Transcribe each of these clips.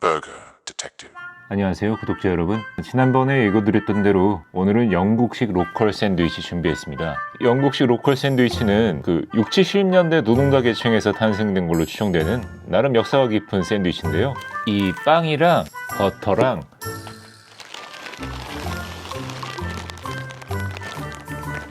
Burger Detective. 안녕하세요 구독자 여러분. 지난번에 읽어드렸던 대로 오늘은 영국식 로컬 샌드위치 준비했습니다. 영국식 로컬 샌드위치는 그 60, 70년대 노동자 계층에서 탄생된 걸로 추정되는 나름 역사가 깊은 샌드위치인데요. 이 빵이랑 버터랑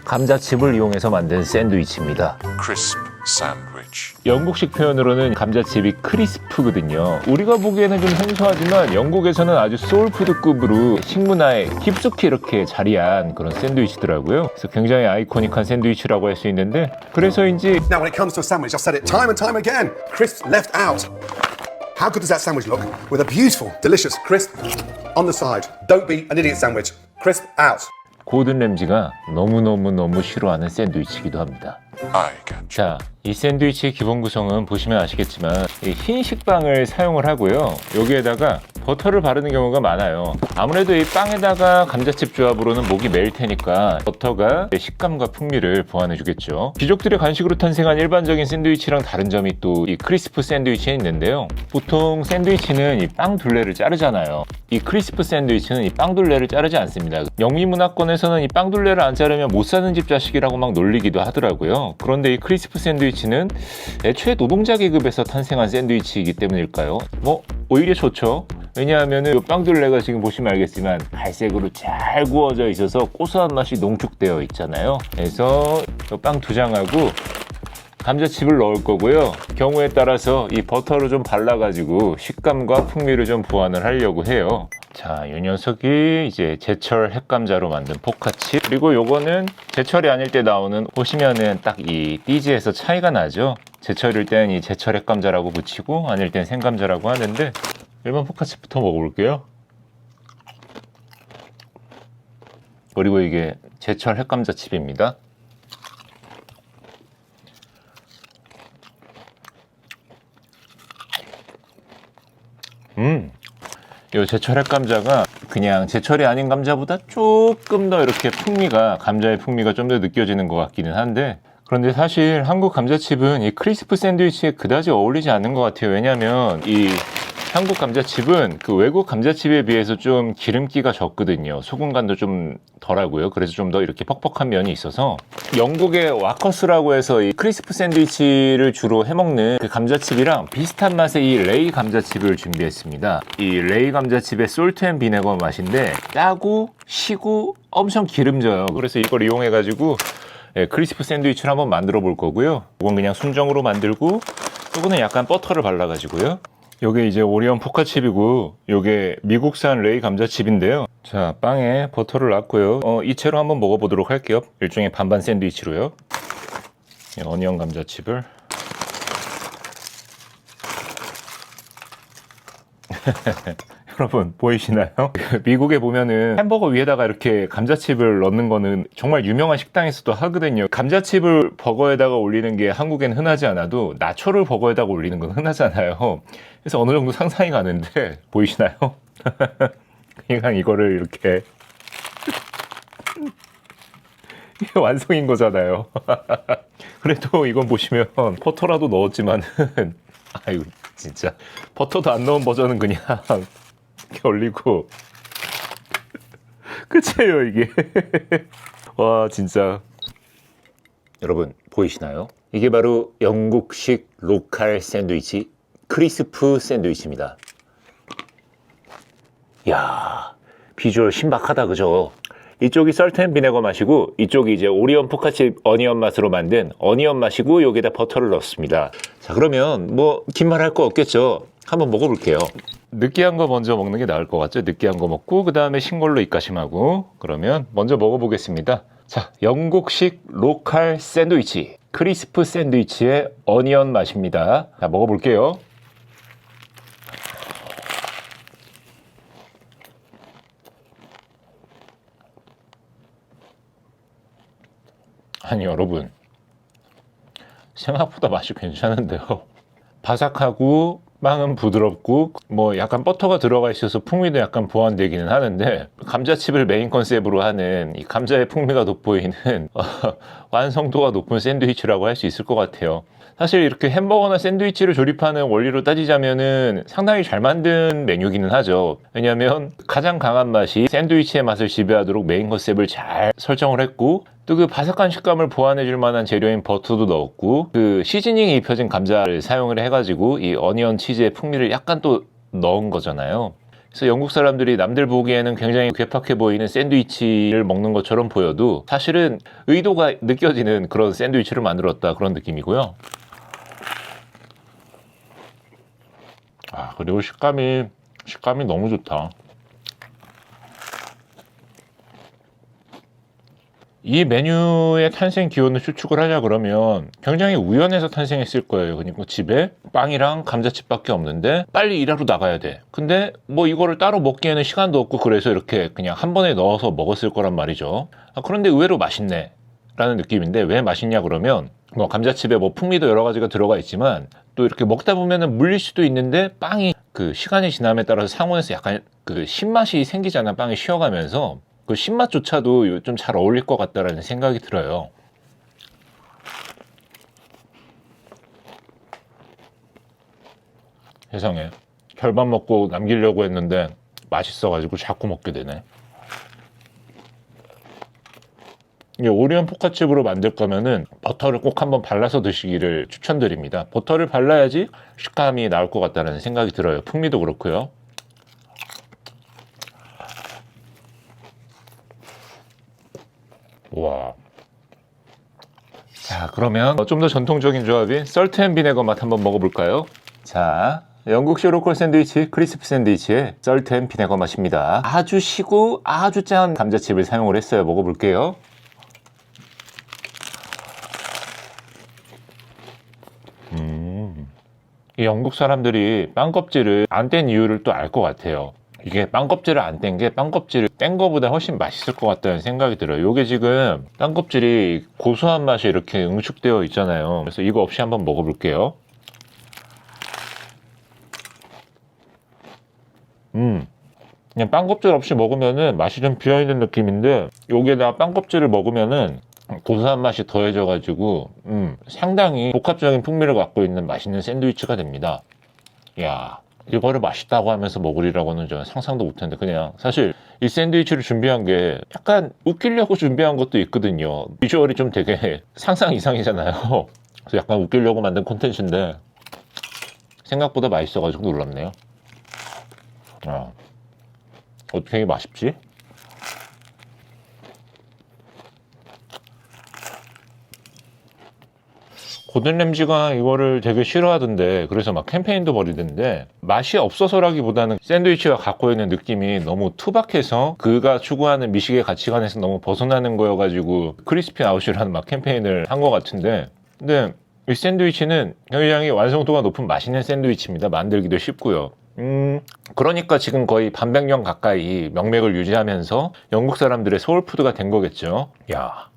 감자칩을 이용해서 만든 샌드위치입니다. Crisp sandwich. 영국식 표현으로는 감자칩이 크리스프거든요. 우리가 보기에는 좀 생소하지만 영국에서는 아주 소울푸드급으로 식문화에 깊숙이 이렇게 자리한 그런 샌드위치더라고요. 그래서 굉장히 아이코닉한 샌드위치라고 할 수 있는데, 그래서인지 Now, when it comes to a sandwich, I've said it time and time again, crisps left out. How good does that sandwich look? With a beautiful, delicious crisp on the side. Don't be an idiot sandwich. Crisp out. 고든 램지가 너무너무 싫어하는 샌드위치이기도 합니다. I got 자, 이 샌드위치의 기본 구성은 보시면 아시겠지만 이 흰 식빵을 사용을 하고요. 여기에다가 버터를 바르는 경우가 많아요. 아무래도 이 빵에다가 감자칩 조합으로는 목이 메일 테니까 버터가 식감과 풍미를 보완해 주겠죠. 귀족들의 간식으로 탄생한 일반적인 샌드위치랑 다른 점이 또 이 크리스프 샌드위치에 있는데요. 보통 샌드위치는 이 빵 둘레를 자르잖아요. 이 크리스프 샌드위치는 이 빵 둘레를 자르지 않습니다. 영미 문화권에서는 이 빵 둘레를 안 자르면 못 사는 집 자식이라고 막 놀리기도 하더라고요. 그런데 이 크리스프 샌드위치는 애초에 노동자 계급에서 탄생한 샌드위치이기 때문일까요? 뭐 오히려 좋죠. 왜냐하면은 이 빵둘레가 지금 보시면 알겠지만 갈색으로 잘 구워져 있어서 고소한 맛이 농축되어 있잖아요. 그래서 이 빵 두 장하고 감자칩을 넣을 거고요. 경우에 따라서 이 버터를 좀 발라가지고 식감과 풍미를 좀 보완을 하려고 해요. 자, 이 녀석이 이제 제철 핵감자로 만든 포카칩. 그리고 요거는 제철이 아닐 때 나오는, 보시면은 딱 이 띠지에서 차이가 나죠. 제철일 땐 이 제철 핵감자라고 붙이고 아닐 땐 생감자라고 하는데, 일반 포카칩부터 먹어볼게요. 그리고 이게 제철 핵감자 칩입니다. 이 제철 핵감자가 그냥 제철이 아닌 감자보다 조금 더 이렇게 풍미가, 감자의 풍미가 좀 더 느껴지는 것 같기는 한데, 그런데 사실 한국 감자칩은 이 크리스프 샌드위치에 그다지 어울리지 않는 것 같아요. 왜냐면 이 한국 감자칩은 그 외국 감자칩에 비해서 좀 기름기가 적거든요. 소금간도 좀 덜하고요. 그래서 좀 더 이렇게 퍽퍽한 면이 있어서, 영국의 와커스라고 해서 이 크리스프 샌드위치를 주로 해먹는 그 감자칩이랑 비슷한 맛의 이 레이 감자칩을 준비했습니다. 이 레이 감자칩의 솔트 앤 비네거 맛인데 짜고 시고 엄청 기름져요. 그래서 이걸 이용해가지고 크리스프 샌드위치를 한번 만들어 볼 거고요. 이건 그냥 순정으로 만들고, 이거는 약간 버터를 발라가지고요. 요게 이제 오리온 포카칩이고, 요게 미국산 레이 감자칩인데요. 자, 빵에 버터를 놨고요. 이 채로 한번 먹어보도록 할게요. 일종의 반반 샌드위치로요. 어니언 감자칩을 여러분 보이시나요? 미국에 보면은 햄버거 위에다가 이렇게 감자칩을 넣는 거는 정말 유명한 식당에서도 하거든요. 감자칩을 버거에다가 올리는 게 한국엔 흔하지 않아도 나초를 버거에다가 올리는 건 흔하잖아요. 그래서 어느 정도 상상이 가는데, 보이시나요? 그냥 이거를 이렇게 이게 완성인 거잖아요. 그래도 이건 보시면 버터라도 넣었지만은 아유 진짜 버터도 안 넣은 버전은 그냥 이렇게 올리고 끝이에요 이게. 와 진짜 여러분 보이시나요? 이게 바로 영국식 로컬 샌드위치 크리스프 샌드위치입니다. 이야 비주얼 신박하다 그죠? 이쪽이 솔트 앤 비네거 맛이고, 이쪽이 이제 오리온 포카칩 어니언 맛으로 만든 어니언 맛이고, 여기다 버터를 넣습니다. 자, 그러면 뭐 긴 말 할 거 없겠죠? 한번 먹어볼게요. 느끼한 거 먼저 먹는 게 나을 것 같죠? 느끼한 거 먹고 그 다음에 신걸로 입가심하고. 그러면 먼저 먹어보겠습니다. 자, 영국식 로컬 샌드위치 크리스프 샌드위치의 어니언 맛입니다. 자, 먹어볼게요. 아니 여러분, 생각보다 맛이 괜찮은데요. 바삭하고 빵은 부드럽고 뭐 약간 버터가 들어가 있어서 풍미도 약간 보완되기는 하는데, 감자칩을 메인 컨셉으로 하는 이 감자의 풍미가 돋보이는 완성도가 높은 샌드위치라고 할 수 있을 것 같아요. 사실 이렇게 햄버거나 샌드위치를 조립하는 원리로 따지자면은 상당히 잘 만든 메뉴기는 하죠. 왜냐하면 가장 강한 맛이 샌드위치의 맛을 지배하도록 메인 컨셉을 잘 설정을 했고, 또 그 바삭한 식감을 보완해줄 만한 재료인 버터도 넣었고, 그 시즈닝이 입혀진 감자를 사용을 해가지고 이 어니언 치즈의 풍미를 약간 또 넣은 거잖아요. 그래서 영국 사람들이 남들 보기에는 굉장히 괴팍해 보이는 샌드위치를 먹는 것처럼 보여도 사실은 의도가 느껴지는 그런 샌드위치를 만들었다, 그런 느낌이고요. 그리고 식감이 너무 좋다. 이 메뉴의 탄생 기원을 추측을 하자 그러면 굉장히 우연해서 탄생했을 거예요. 그러니까 집에 빵이랑 감자칩밖에 없는데 빨리 일하러 나가야 돼. 근데 뭐 이거를 따로 먹기에는 시간도 없고, 그래서 이렇게 그냥 한 번에 넣어서 먹었을 거란 말이죠. 그런데 의외로 맛있네 라는 느낌인데, 왜 맛있냐 그러면 뭐 감자칩에 뭐 풍미도 여러 가지가 들어가 있지만, 또 이렇게 먹다 보면은 물릴 수도 있는데, 빵이 그 시간이 지남에 따라서 상온에서 약간 그 신맛이 생기잖아. 빵이 쉬어가면서 그 신맛조차도 좀 잘 어울릴 것 같다라는 생각이 들어요. 세상에, 절반 먹고 남기려고 했는데 맛있어가지고 자꾸 먹게 되네. 이게 오리온 포카칩으로 만들 거면은 버터를 꼭 한번 발라서 드시기를 추천드립니다. 버터를 발라야지 식감이 나올 것 같다는 생각이 들어요. 풍미도 그렇고요. 와. 자, 그러면 좀 더 전통적인 조합인 설트 앤 비네거 맛 한번 먹어볼까요? 자, 영국식 로컬 샌드위치, 크리스프 샌드위치의 설트 앤 비네거 맛입니다. 아주 시고 아주 짠 감자칩을 사용을 했어요. 먹어볼게요. 이 영국 사람들이 빵 껍질을 안 뗀 이유를 또 알 것 같아요. 이게 빵 껍질을 안 뗀 게 빵 껍질을 뗀 거보다 훨씬 맛있을 것 같다는 생각이 들어요. 이게 지금 빵 껍질이 고소한 맛이 이렇게 응축되어 있잖아요. 그래서 이거 없이 한번 먹어볼게요. 그냥 빵 껍질 없이 먹으면은 맛이 좀 비어있는 느낌인데, 여기에다가 빵 껍질을 먹으면은 고소한 맛이 더해져가지고 상당히 복합적인 풍미를 갖고 있는 맛있는 샌드위치가 됩니다. 이야, 이거를 맛있다고 하면서 먹으리라고는 저는 상상도 못했는데, 그냥 사실 이 샌드위치를 준비한 게 약간 웃기려고 준비한 것도 있거든요. 비주얼이 좀 되게 상상 이상이잖아요. 그래서 약간 웃기려고 만든 콘텐츠인데 생각보다 맛있어가지고 놀랍네요. 어떻게 맛있지? 고든 램지가 이거를 되게 싫어하던데, 그래서 막 캠페인도 벌이던데, 맛이 없어서라기보다는 샌드위치가 갖고 있는 느낌이 너무 투박해서 그가 추구하는 미식의 가치관에서 너무 벗어나는 거여가지고 크리스피 아웃이라는 막 캠페인을 한 것 같은데, 근데 이 샌드위치는 굉장히 완성도가 높은 맛있는 샌드위치입니다. 만들기도 쉽고요. 그러니까 지금 거의 반백년 가까이 명맥을 유지하면서 영국 사람들의 소울푸드가 된 거겠죠. 야,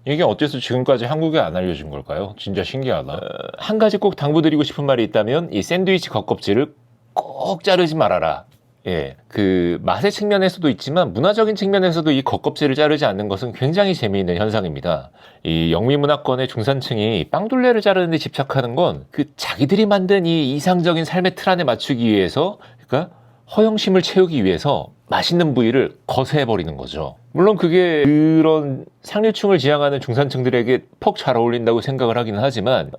이게 어째서 지금까지 한국에 안 알려진 걸까요? 진짜 신기하다. 한 가지 꼭 당부드리고 싶은 말이 있다면, 이 샌드위치 겉껍질을 꼭 자르지 말아라. 예, 그 맛의 측면에서도 있지만 문화적인 측면에서도 이 겉껍질을 자르지 않는 것은 굉장히 재미있는 현상입니다. 이 영미문화권의 중산층이 빵둘레를 자르는 데 집착하는 건 그 자기들이 만든 이 이상적인 삶의 틀 안에 맞추기 위해서, 그러니까 허영심을 채우기 위해서 맛있는 부위를 거세해버리는 거죠. 물론 그게 그런 상류층을 지향하는 중산층들에게 퍽 잘 어울린다고 생각을 하기는 하지만,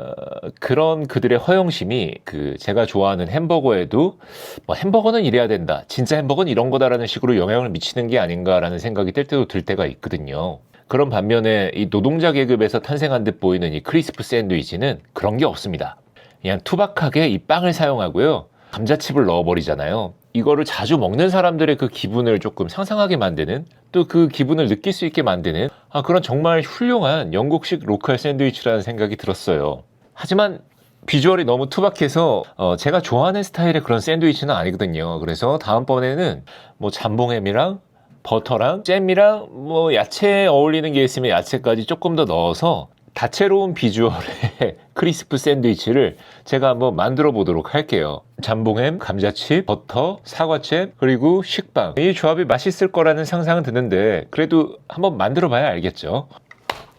그런 그들의 허영심이 그 제가 좋아하는 햄버거에도 뭐 햄버거는 이래야 된다, 진짜 햄버거는 이런 거다라는 식으로 영향을 미치는 게 아닌가라는 생각이 들 때도 들 때가 있거든요. 그런 반면에 이 노동자 계급에서 탄생한 듯 보이는 이 크리스프 샌드위치는 그런 게 없습니다. 그냥 투박하게 이 빵을 사용하고요, 감자칩을 넣어버리잖아요. 이거를 자주 먹는 사람들의 그 기분을 조금 상상하게 만드는, 또 그 기분을 느낄 수 있게 만드는 그런 정말 훌륭한 영국식 로컬 샌드위치라는 생각이 들었어요. 하지만 비주얼이 너무 투박해서 제가 좋아하는 스타일의 그런 샌드위치는 아니거든요. 그래서 다음번에는 뭐 잠봉햄이랑 버터랑 잼이랑 뭐 야채 어울리는 게 있으면 야채까지 조금 더 넣어서 다채로운 비주얼의 크리스프 샌드위치를 제가 한번 만들어 보도록 할게요. 잠봉햄, 감자칩, 버터, 사과잼, 그리고 식빵. 이 조합이 맛있을 거라는 상상은 드는데, 그래도 한번 만들어 봐야 알겠죠.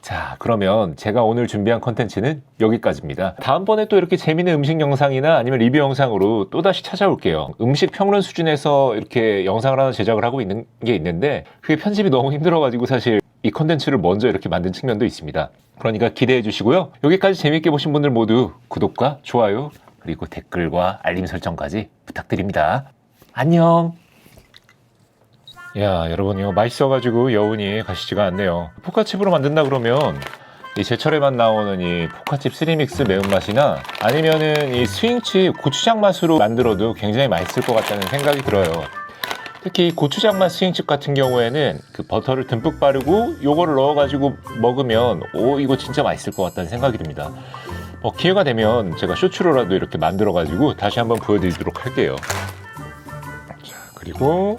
자, 그러면 제가 오늘 준비한 컨텐츠는 여기까지입니다. 다음번에 또 이렇게 재미있는 음식 영상이나 아니면 리뷰 영상으로 또다시 찾아올게요. 음식 평론 수준에서 이렇게 영상을 하나 제작을 하고 있는 게 있는데 그게 편집이 너무 힘들어가지고 사실 이 컨텐츠를 먼저 이렇게 만든 측면도 있습니다. 그러니까 기대해 주시고요. 여기까지 재밌게 보신 분들 모두 구독과 좋아요 그리고 댓글과 알림 설정까지 부탁드립니다. 안녕. 야, 여러분 이거 맛있어가지고 여운이 가시지가 않네요. 포카칩으로 만든다 그러면 이 제철에만 나오는 이 포카칩 3믹스 매운맛이나 아니면은 이 스윙칩 고추장 맛으로 만들어도 굉장히 맛있을 것 같다는 생각이 들어요. 특히 고추장 맛 스윙칩 같은 경우에는 그 버터를 듬뿍 바르고 요거를 넣어가지고 먹으면 오, 이거 진짜 맛있을 것 같다는 생각이 듭니다. 기회가 되면 제가 쇼츠로라도 이렇게 만들어가지고 다시 한번 보여드리도록 할게요. 자, 그리고